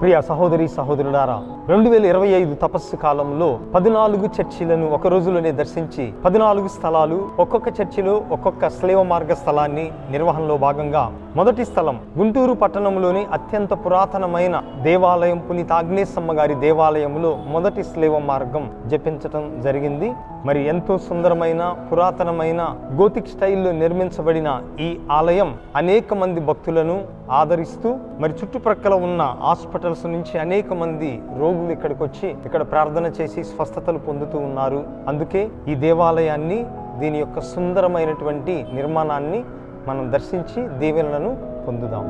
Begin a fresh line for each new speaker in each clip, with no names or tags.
ప్రియ సహోదరి సహోదరులారా, 2025 తపస్సు కాలంలో 14 చర్చిలను ఒక రోజులోనే దర్శించి 14 స్థలాలు, ఒక్కొక్క చర్చిలో ఒక్కొక్క స్లేవ మార్గ స్థలాన్ని నిర్వహణలో భాగంగా మొదటి స్థలం గుంటూరు పట్టణంలోని అత్యంత పురాతనమైన దేవాలయం పునీత ఆగ్నేయస్సమ్మ గారి దేవాలయంలో మొదటి స్లేవ మార్గం జపించటం జరిగింది. మరి ఎంతో సుందరమైన పురాతనమైన గోతిక్ స్టైల్లో నిర్మించబడిన ఈ ఆలయం అనేక మంది భక్తులను ఆదరిస్తూ మరి చుట్టుప్రక్కల ఉన్న హాస్పిటల్స్ నుంచి అనేక మంది రోగులు ఇక్కడికి వచ్చి ఇక్కడ ప్రార్థన చేసి స్వస్థతలు పొందుతూ ఉన్నారు. అందుకే ఈ దేవాలయాన్ని, దీని యొక్క సుందరమైనటువంటి నిర్మాణాన్ని మనం దర్శించి దీవెనలను పొందుదాం.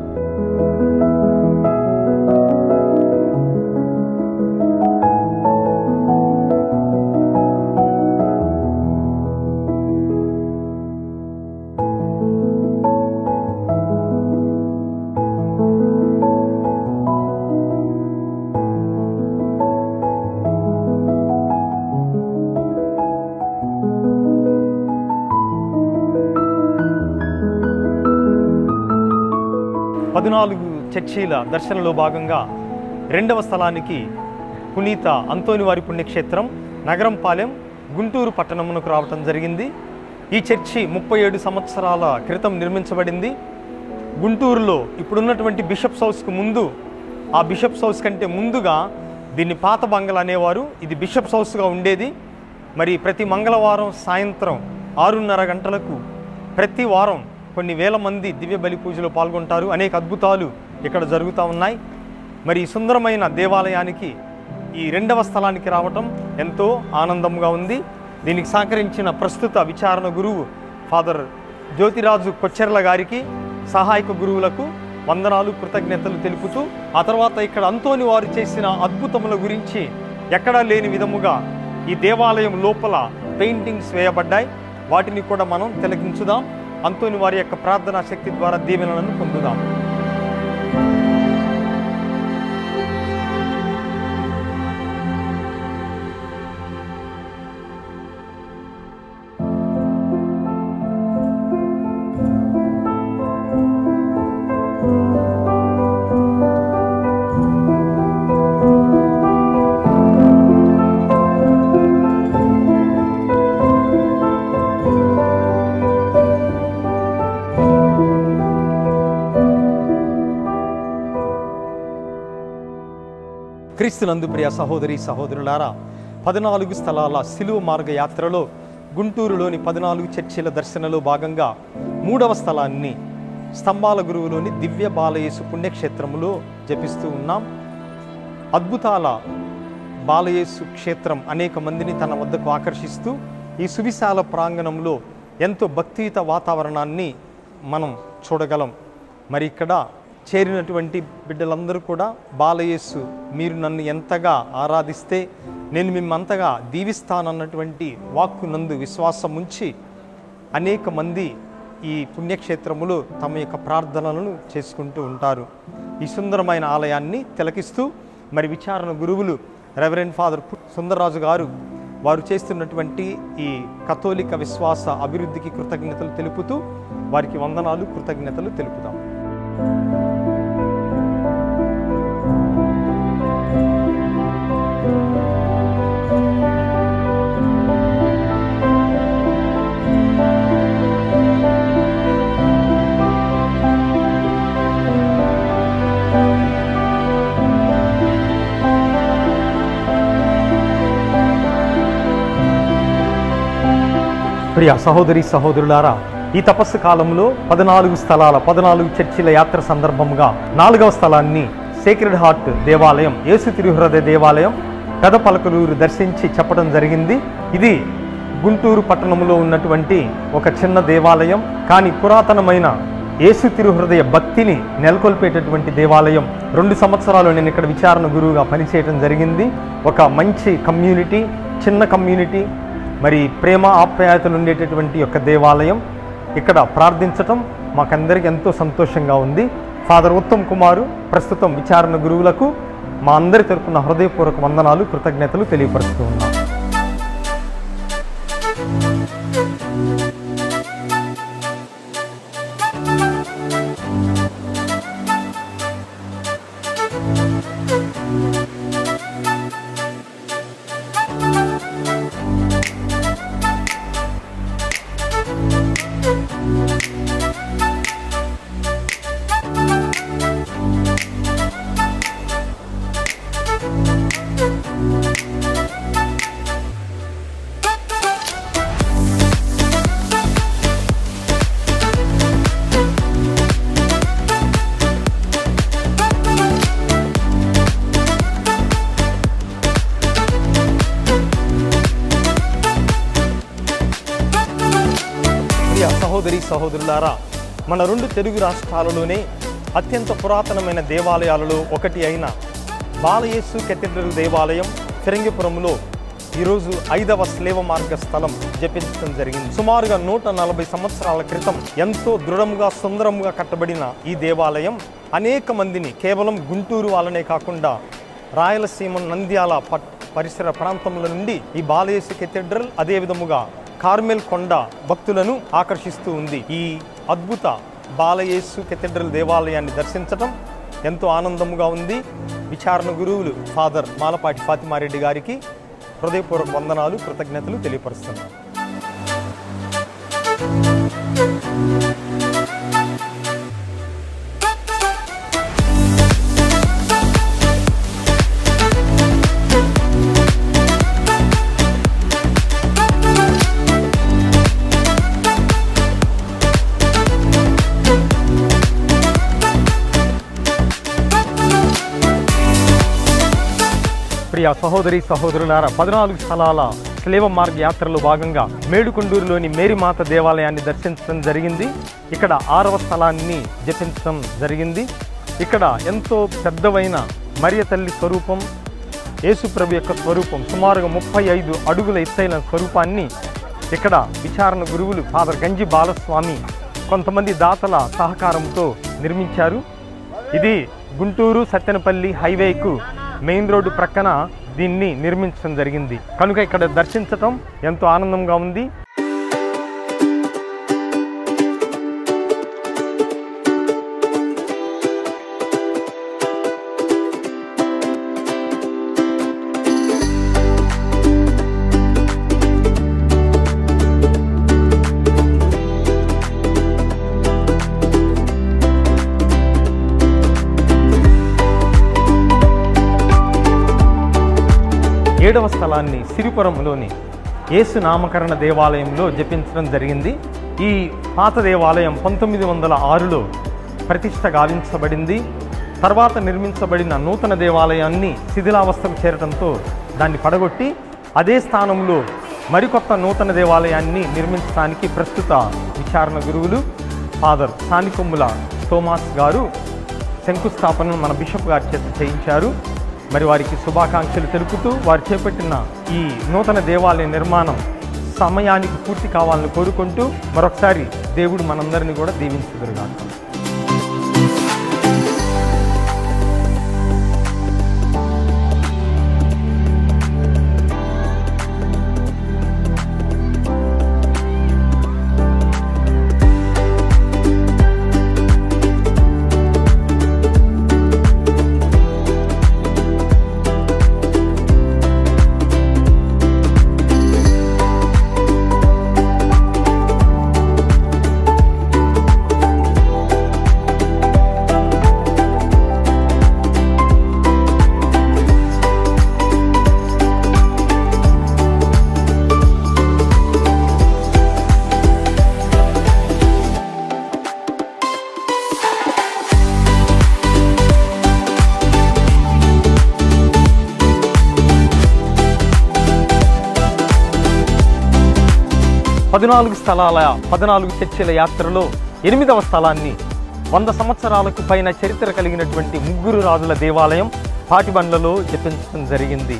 పద్నాలుగు చర్చీల దర్శనంలో భాగంగా రెండవ స్థలానికి పునీత అంతోని వారి పుణ్యక్షేత్రం నగరంపాలెం గుంటూరు పట్టణమునకు రావటం జరిగింది. ఈ చర్చి 37 సంవత్సరాల క్రితం నిర్మించబడింది. గుంటూరులో ఇప్పుడున్నటువంటి బిషప్స్ హౌస్కు ముందు, ఆ బిషప్స్ హౌస్ కంటే ముందుగా దీన్ని పాత బంగళ అనేవారు. ఇది బిషప్స్ హౌస్గా ఉండేది. మరి ప్రతి మంగళవారం సాయంత్రం 6:30 గంటలకు ప్రతి వారం కొన్ని వేల మంది దివ్య బలి పూజలో పాల్గొంటారు. అనేక అద్భుతాలు ఇక్కడ జరుగుతూ ఉన్నాయి. మరి ఈ సుందరమైన దేవాలయానికి ఈ రెండవ స్థలానికి రావటం ఎంతో ఆనందంగా ఉంది. దీనికి సహకరించిన ప్రస్తుత విచారణ గురువు ఫాదర్ జ్యోతిరాజు కొచ్చెర్ల గారికి, సహాయక గురువులకు వందనాలు, కృతజ్ఞతలు తెలుపుతూ, ఆ తర్వాత ఇక్కడ అంతోని వారు చేసిన అద్భుతముల గురించి ఎక్కడా లేని విధముగా ఈ దేవాలయం లోపల పెయింటింగ్స్ వేయబడ్డాయి. వాటిని కూడా మనం తిలకించుదాం. అంతోని వారి యొక్క ప్రార్థనా శక్తి ద్వారా దీవెనలను పొందుదాం. క్రీస్తునందు ప్రియ సహోదరి సహోదరులారా, 14 స్థలాల సిలువ మార్గ యాత్రలో గుంటూరులోని 14 చర్చిల దర్శనలో భాగంగా మూడవ స్థలాన్ని స్తంభాల గురువులోని దివ్య బాలయేసు పుణ్యక్షేత్రములో జపిస్తూ ఉన్నాం. అద్భుతాల బాలయేసు క్షేత్రం అనేక మందిని తన వద్దకు ఆకర్షిస్తూ ఈ సువిశాల ప్రాంగణంలో ఎంతో భక్తియుత వాతావరణాన్ని మనం చూడగలం. మరి ఇక్కడ చేరినటువంటి బిడ్డలందరూ కూడా, బాలయేసు మీరు నన్ను ఎంతగా ఆరాధిస్తే నేను మిమ్మంతగా దీవిస్తానన్నటువంటి వాక్కు నందు విశ్వాసం ఉంచి అనేక మంది ఈ పుణ్యక్షేత్రములో తమ యొక్క ప్రార్థనలను చేసుకుంటూ ఉంటారు. ఈ సుందరమైన ఆలయాన్ని తిలకిస్తూ మరి విచారణ గురువులు రెవరెండ్ ఫాదర్ సుందరరాజు గారు వారు చేస్తున్నటువంటి ఈ కథోలిక విశ్వాస అభివృద్ధికి కృతజ్ఞతలు తెలుపుతూ వారికి వందనాలు, కృతజ్ఞతలు తెలుపుతాం. ప్రియ సహోదరి సహోదరులారా, ఈ తపస్సు కాలంలో 14 స్థలాల 14 చర్చిల యాత్ర సందర్భంగా 4వ స్థలాన్ని సేక్రెడ్ హార్ట్ దేవాలయం, యేసు తిరుహృదయ దేవాలయం పెదపలకలూరు దర్శించి చెప్పడం జరిగింది. ఇది గుంటూరు పట్టణంలో ఉన్నటువంటి ఒక చిన్న దేవాలయం, కానీ పురాతనమైన యేసు తిరుహృదయ భక్తిని నెలకొల్పేటటువంటి దేవాలయం. 2 సంవత్సరాలు నేను ఇక్కడ విచారణ గురువుగా పనిచేయడం జరిగింది. ఒక మంచి కమ్యూనిటీ, చిన్న కమ్యూనిటీ, మరి ప్రేమ ఆప్యాయతలు ఉండేటటువంటి యొక్క దేవాలయం. ఇక్కడ ప్రార్థించటం మాకందరికి ఎంతో సంతోషంగా ఉంది. ఫాదర్ ఉత్తమ్ కుమారు ప్రస్తుతం విచారణ గురువులకు మా అందరి తరపున హృదయపూర్వక వందనాలు, కృతజ్ఞతలు తెలియపరుస్తూ ఉన్నాం. సహోదరి సహోదరులారా, మన 2 తెలుగు రాష్ట్రాలలోనే అత్యంత పురాతనమైన దేవాలయాలలో ఒకటి అయిన బాలయేసు కేథడ్రల్ దేవాలయం ఫిరంగిపురంలో ఈరోజు 5వ స్లేవ మార్గ స్థలం జపించడం జరిగింది. సుమారుగా 140 సంవత్సరాల క్రితం ఎంతో దృఢంగా సుందరంగా కట్టబడిన ఈ దేవాలయం అనేక మందిని కేవలం గుంటూరు వాళ్ళనే కాకుండా రాయలసీమ నంద్యాల పరిసర ప్రాంతముల నుండి ఈ బాలయేసు కేథడ్రల్ అదే విధముగా కార్మెల్ కొండ భక్తులను ఆకర్షిస్తూ ఉంది. ఈ అద్భుత బాలయేసు కేథడ్రల్ దేవాలయాన్ని దర్శించడం ఎంతో ఆనందముగా ఉంది. విచారణ గురువులు ఫాదర్ మాలపాటి ఫాతిమారెడ్డి గారికి హృదయపూర్వక వందనాలు, కృతజ్ఞతలు తెలియపరుస్తున్నాను. ప్రియ సహోదరి సహోదరులారా, 14 స్థలాల స్లేవ మార్గ యాత్రలో భాగంగా మేడుకొండూరులోని మేరీమాత దేవాలయాన్ని దర్శించడం జరిగింది. ఇక్కడ 6వ స్థలాన్ని జపించడం జరిగింది. ఇక్కడ ఎంతో పెద్దవైన మరియ తల్లి స్వరూపం, యేసుప్రభు యొక్క స్వరూపం, సుమారుగా 35 అడుగుల ఎత్తైన స్వరూపాన్ని ఇక్కడ విచారణ గురువులు ఫాదర్ గంజి బాలస్వామి కొంతమంది దాతల సహకారంతో నిర్మించారు. ఇది గుంటూరు సత్తెనపల్లి హైవేకు మెయిన్ రోడ్డు ప్రక్కన దీన్ని నిర్మించడం జరిగింది. కనుక ఇక్కడ దర్శించటం ఎంతో ఆనందంగా ఉంది. ఏడవ స్థలాన్ని సిరిపురంలోని యేసు నామకరణ దేవాలయంలో జపించడం జరిగింది. ఈ పాత దేవాలయం 1906లో ప్రతిష్ట గావించబడింది. తర్వాత నిర్మించబడిన నూతన దేవాలయాన్ని శిథిలావస్థకు చేరడంతో దాన్ని పడగొట్టి అదే స్థానంలో మరికొత్త నూతన దేవాలయాన్ని నిర్మించడానికి ప్రస్తుత విచారణ గురువులు ఫాదర్ సానికొమ్ముల థోమాస్ గారు శంకుస్థాపనను మన బిషప్ గారి చేత చేయించారు. మరి వారికి శుభాకాంక్షలు తెలుపుతూ వారు చేపట్టిన ఈ నూతన దేవాలయ నిర్మాణం సమయానికి పూర్తి కావాలని కోరుకుంటూ మరొకసారి దేవుడు మనందరినీ కూడా దీవించుదురుగాక. పద్నాలుగు స్థలాల 14 చర్చిల యాత్రలో 8వ స్థలాన్ని 100 సంవత్సరాలకు పైన చరిత్ర కలిగినటువంటి ముగ్గురు రాజుల దేవాలయం పాటిబండ్లలో జపించడం జరిగింది.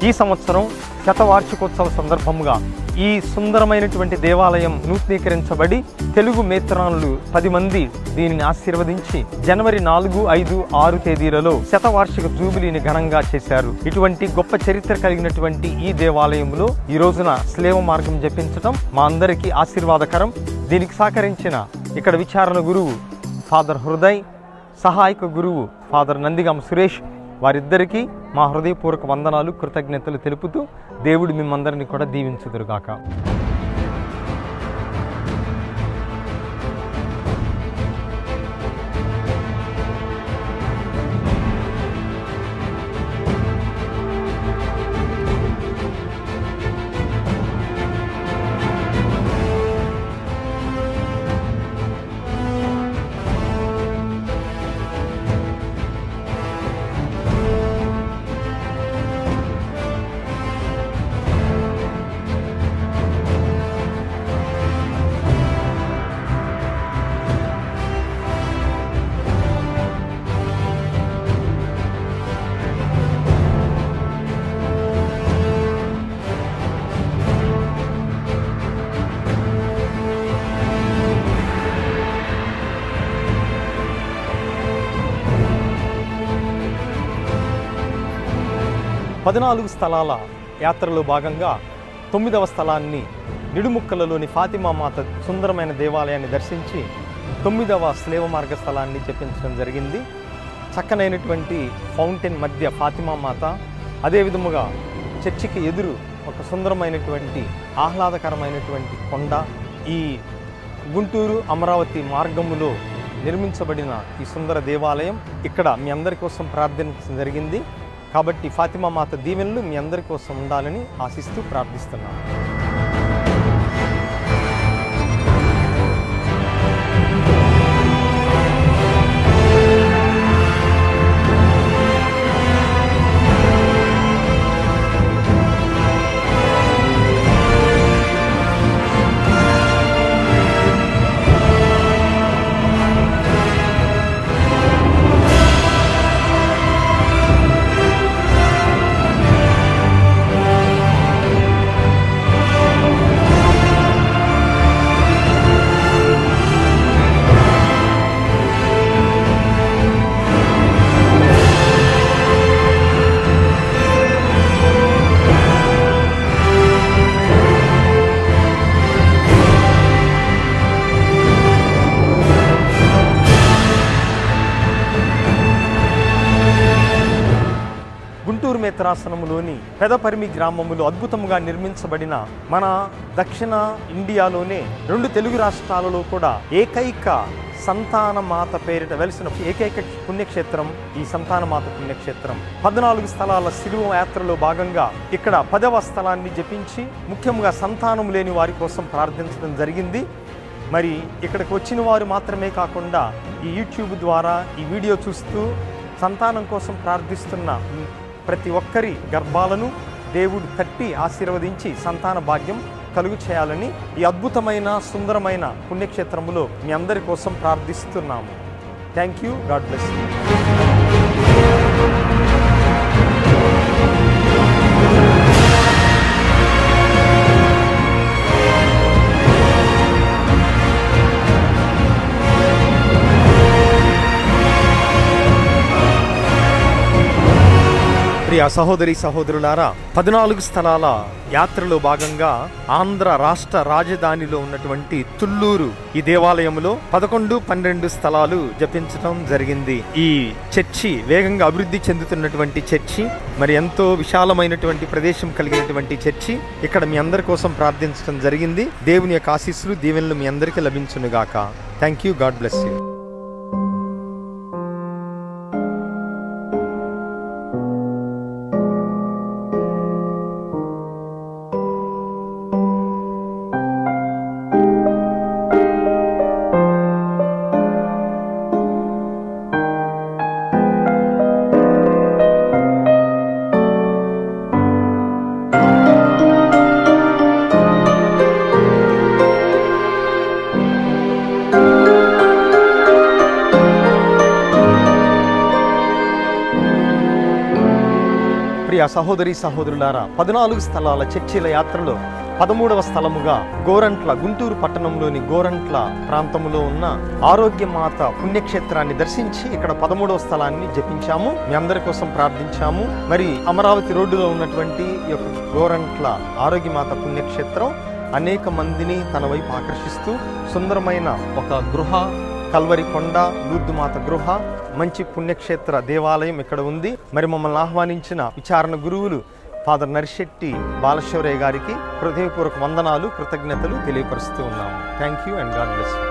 ఈ సంవత్సరం శతవార్షికోత్సవ సందర్భముగా ఈ సుందరమైనటువంటి దేవాలయం నూతనీకరించబడి తెలుగు మేత్రానులు 10 మంది దీనిని ఆశీర్వదించి జనవరి 4, 5, 6 తేదీలలో శతవార్షిక జూబిలీని ఘనంగా చేశారు. ఇటువంటి గొప్ప చరిత్ర కలిగినటువంటి ఈ దేవాలయంలో ఈ రోజున స్లేవ మార్గం జపించడం మా అందరికీ ఆశీర్వాదకరం. దీనికి సహకరించిన ఇక్కడ విచారణ గురువు ఫాదర్ హృదయ్, సహాయక గురువు ఫాదర్ నందిగామ సురేష్ వారిద్దరికీ మా హృదయపూర్వక వందనాలు, కృతజ్ఞతలు తెలుపుతూ దేవుడు మిమ్మందరినీ కూడా దీవించుదురుగాక. 14 స్థలాల యాత్రలో భాగంగా 9వ స్థలాన్ని నిడుముక్కలలోని ఫాతిమా మాత సుందరమైన దేవాలయాన్ని దర్శించి 9వ స్లేవ మార్గ స్థలాన్ని చెప్పించడం జరిగింది. చక్కనైనటువంటి ఫౌంటైన్ మధ్య ఫాతిమా మాత, అదే విధముగా చర్చికి ఎదురు ఒక సుందరమైనటువంటి ఆహ్లాదకరమైనటువంటి కొండ, ఈ గుంటూరు అమరావతి మార్గములో నిర్మించబడిన ఈ సుందర దేవాలయం ఇక్కడ మీ అందరి కోసం ప్రార్థించడం జరిగింది. కాబట్టి ఫాతిమా మాత దీవెనలు మీ అందరి కోసం ఉండాలని ఆశిస్తూ ప్రార్థిస్తున్నాను. గుంటూరు మేత్రాసనములోని పెదపరిమి గ్రామములో అద్భుతంగా నిర్మించబడిన మన దక్షిణ ఇండియాలోనే 2 తెలుగు రాష్ట్రాలలో కూడా ఏకైక సంతానమాత పేరిట వెలిసిన ఏకైక పుణ్యక్షేత్రం ఈ సంతానమాత పుణ్యక్షేత్రం. 14 స్థలాల సిలువ యాత్రలో భాగంగా ఇక్కడ 10వ స్థలాన్ని జపించి ముఖ్యంగా సంతానం లేని వారి కోసం ప్రార్థించడం జరిగింది. మరి ఇక్కడికి వచ్చిన వారు మాత్రమే కాకుండా ఈ యూట్యూబ్ ద్వారా ఈ వీడియో చూస్తూ సంతానం కోసం ప్రార్థిస్తున్న ప్రతి ఒక్కరి గర్భాలను దేవుడు తట్టి ఆశీర్వదించి సంతాన భాగ్యం కలుగు చేయాలని ఈ అద్భుతమైన సుందరమైన పుణ్యక్షేత్రములో మీ అందరి కోసం ప్రార్థిస్తున్నాము. Thank you. God bless you. ప్రియ సహోదరి సహోదరులారా, 14 స్థలాల యాత్రలో భాగంగా ఆంధ్ర రాష్ట్ర రాజధానిలో ఉన్నటువంటి తుళ్ళూరు ఈ దేవాలయంలో 11, 12 స్థలాలు జపించడం జరిగింది. ఈ చర్చి వేగంగా అభివృద్ధి చెందుతున్నటువంటి చర్చి, మరి ఎంతో విశాలమైనటువంటి ప్రదేశం కలిగినటువంటి చర్చి. ఇక్కడ మీ అందరి కోసం ప్రార్థించడం జరిగింది. దేవుని యొక్క ఆశీస్సులు దీవెనలు మీ అందరికీ లభించునుగాక. Thank you. God bless you. ప్రియ సహోదరి సహోదరులారా, 14 స్థలాల చర్చిల యాత్రలో 13వ స్థలముగా గోరంట్ల, గుంటూరు పట్టణంలోని గోరంట్ల ప్రాంతంలో ఉన్న ఆరోగ్యమాత పుణ్యక్షేత్రాన్ని దర్శించి ఇక్కడ 13వ స్థలాన్ని జపించాము. మీ అందరి కోసం ప్రార్థించాము. మరి అమరావతి రోడ్డులో ఉన్నటువంటి ఈ యొక్క గోరంట్ల ఆరోగ్యమాత పుణ్యక్షేత్రం అనేక మందిని తన వైపు ఆకర్షిస్తూ సుందరమైన ఒక గృహ, కల్వరి కొండ, లూర్దుమాత గృహ, మంచి పుణ్యక్షేత్ర దేవాలయం ఇక్కడ ఉంది. మరి మమ్మల్ని ఆహ్వానించిన విచారణ గురువులు ఫాదర్ నరిశెట్టి బాలశౌరయ్య గారికి హృదయపూర్వక వందనాలు, కృతజ్ఞతలు తెలియపరుస్తూ ఉన్నాము. Thank you and God bless you.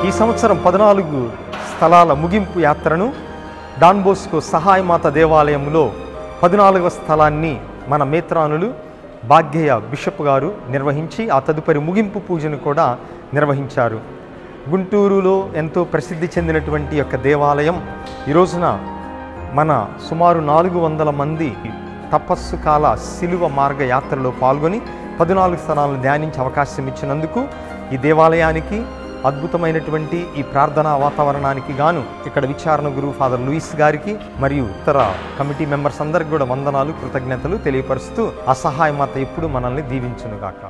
ఈ సంవత్సరం 14 స్థలాల ముగింపు యాత్రను డాన్ బోస్కో సహాయమాత దేవాలయంలో 14వ స్థలాన్ని మన మేత్రానులు భాగ్యయ్య బిషప్ గారు నిర్వహించి ఆ తదుపరి ముగింపు పూజను కూడా నిర్వహించారు. గుంటూరులో ఎంతో ప్రసిద్ధి చెందినటువంటి యొక్క దేవాలయం ఈ రోజున మన సుమారు 400 మంది తపస్సు కాల శిలువ మార్గ యాత్రలో పాల్గొని 14 స్థలాలను ధ్యానించే అవకాశం ఇచ్చినందుకు ఈ దేవాలయానికి అద్భుతమైనటువంటి ఈ ప్రార్థనా వాతావరణానికి గాను ఇక్కడ విచారణ గురువు ఫాదర్ లూయిస్ గారికి మరియు ఇతర కమిటీ మెంబర్స్ అందరికి కూడా వందనాలు, కృతజ్ఞతలు తెలియపరుస్తూ ఆ సహాయమాత ఎప్పుడు మనల్ని దీవించునుగాక.